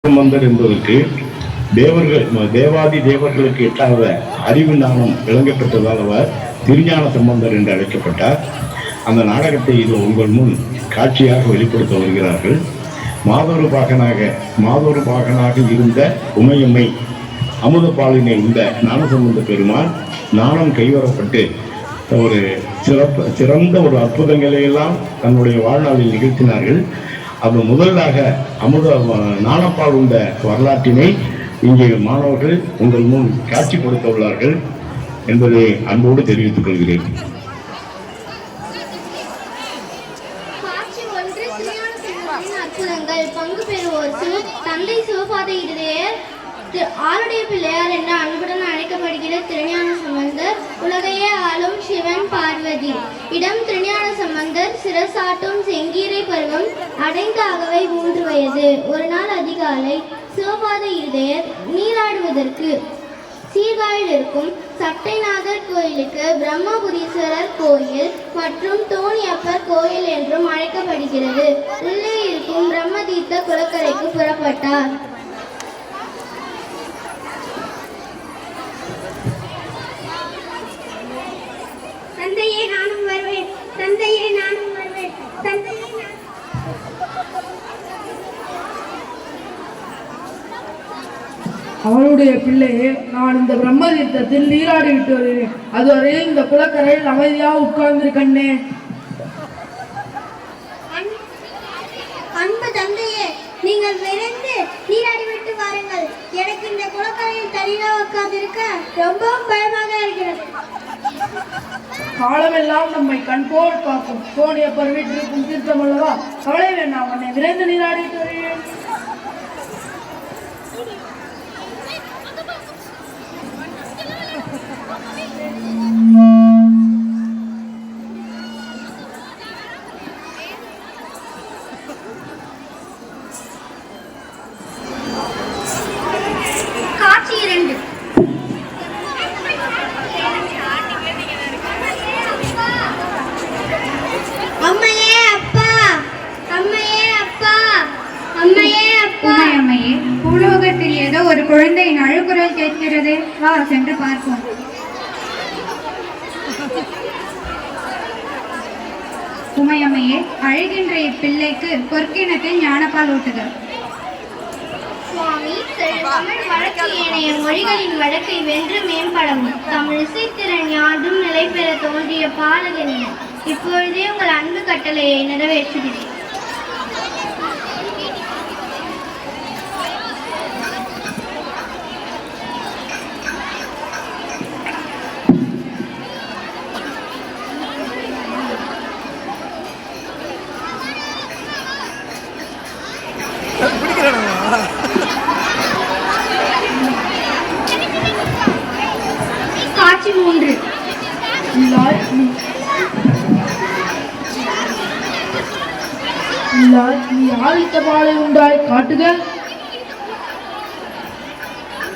சம்பந்தர் என்பதற்கு தேவாதி தேவர்களுக்கு எட்டாத அறிவு ஞானம் விளங்கப்பட்டதால் அவர் திருஞான சம்பந்தர் என்று அழைக்கப்பட்டார். அந்த நாடகத்தை இது உங்கள் முன் காட்சியாக வெளிப்படுத்த வருகிறார்கள். மாதொரு பாகனாக இருந்த உமையம்மை அமுதபாலினை இந்த ஞானசம்பந்த பெருமான் ஞானம் கைவரப்பட்டு ஒரு சிறந்த ஒரு அற்புதங்களை எல்லாம் தன்னுடைய வாழ்நாளில் நிகழ்த்தினார்கள். அது முதலாக ஞானப்பால் உண்ட வரலாற்றினை இங்கே மாணவர்கள் உங்கள் முன் காட்சிப்படுத்த உள்ளார்கள் என்பதை அன்போடு தெரிவித்துக் கொள்கிறேன். பங்கு பெறுவோர் தந்தை சிவபாத இருதயர் ஆளுடைய பிள்ளையார் என்ற அன்புடன் அழைக்கப்படுகிற திருஞான சம்பந்தர், உலகையே ஆளும் சிவன் பார்வதி. இடம் திருஞான சம்பந்தர் சிரசாட்டும் செங்கீரை பருவம் அடைந்த அகவை 3 வயது. ஒரு நாள் அதிகாலை சிவபாத இருதயர் நீராடுவதற்கு சீர்காழில் இருக்கும் சட்டைநாதர் கோயிலுக்கு பிரம்மபுரீஸ்வரர் கோயில் மற்றும் தோணியப்பர் கோயில் என்றும் அழைக்கப்படுகிறது உள்ளே இருக்கும் பிரம்மதீர்த்த குளக்கரைக்கு புறப்பட்டார். தந்தையே நானும் வருவேன், தந்தையே நானும் வருவேன், தந்தையே. அவனுடைய பிள்ளையே, நான் இந்த பிரம்ம தீர்த்தத்தில் நீராடி விட்டு வருகிறேன். அதுவரையில் இந்த குளக்கரையில் அமைதியாக உட்கார்ந்திருக்கண்ணே. அன்பு தந்தையே, நீங்கள் விரைந்து நீராடி விட்டு வாருங்கள். எனக்கு இந்த குளக்கரையில் தனியாக உட்கார்ந்திருக்க ரொம்பவும் பயமாக இருக்கிறது. காலமெல்லாம் நம்மை கண்போல் காக்கும் தோணியப்பர் வீட்டிற்கும் தீர்த்தம் அல்லவா, கவலை வேண்டாம், உன்னை விரைந்து நீராடிட்டு வருகிறேன். காட்சி 2. அம்மையே அப்பா, அம்மையே அப்பா, அம்மையே அப்பா. உமையம்மையே, பூலோகத்தில் ஏதோ ஒரு குழந்தையின் அழுகுரல் கேட்கிறது. வா சென்று பார்ப்போம். உமையம்மையே, அழுகின்ற இப்பிள்ளைக்கு பொற்கிணத்தில் ஞானப்பால் ஊட்டுக. சுவாமி, தமிழ் வழக்கு ஏனைய மொழிகளின் வழக்கை வென்று மேம்படவும் தமிழ் இசைத்திறன் யாதும் நிலை பெற தோன்றிய பாலகன் இப்பொழுதே உங்கள் அன்பு கட்டளையை நிறைவேற்றுகிறேன். காட்சி 3. நீ ஆதித்த பாலை உண்டாய் காட்டுக.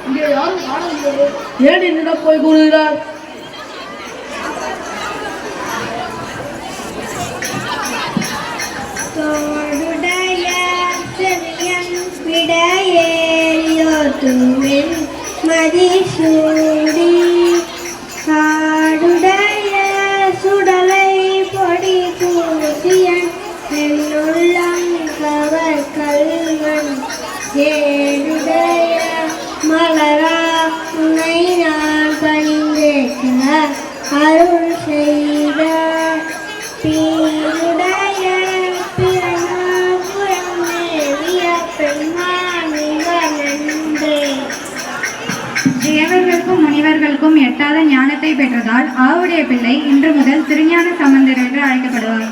இங்கே யாரும் காணவில்லை, ஏன் என்னிடம் போய் கூறுகிறார்? தோடுடைய செவியன் விடையேறியோத்துவின் மதிசூடி காடுடைய சுடலை பொடி பூசியன் என்னுள்ளம் கவர் கல்வன் ஏடுடைய மலரா உன்னை நான் பணிந்தேற்க அருள் செய்த பீருடைய பிறநாபுரம் மேவிய பெண்மானிவர் நன்றே. தேவர்களுக்கும் முனிவர்களுக்கும் எட்டாத ஞானத்தை பெற்றதால் ஆவுடைய பிள்ளை இன்று முதல் திருஞான சம்பந்தர் என்று அழைக்கப்படுவார்.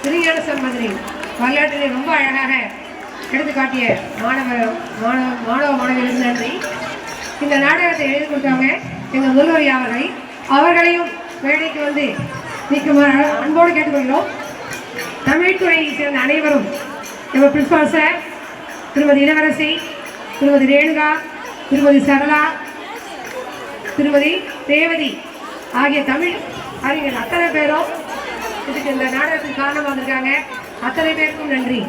திருஞான சம்பந்தரின் வரலாற்றினை ரொம்ப அழகாக எடுத்து காட்டிய மாணவ மாணவிகளுக்கு நன்றி. இந்த நாடகத்தை எழுதி கொடுத்தவங்க எங்கள் முதல்வர் அவர்களையும் மேடைக்கு வந்து நிற்குமாறு அன்போடு கேட்டுக்கொள்கிறோம். தமிழ்துறையை சேர்ந்த அனைவரும் நம்ம பிரின்சிபால் சார், திருமதி இளவரசி, திருமதி ரேணுகா, திருமதி சரளா, திருமதி தேவதி ஆகிய தமிழ் அறிஞர் அத்தனை பேரும் இதுக்கு இந்த நாடகத்துக்கு காரணமாக இருக்காங்க. அத்தனை பேருக்கும் நன்றி.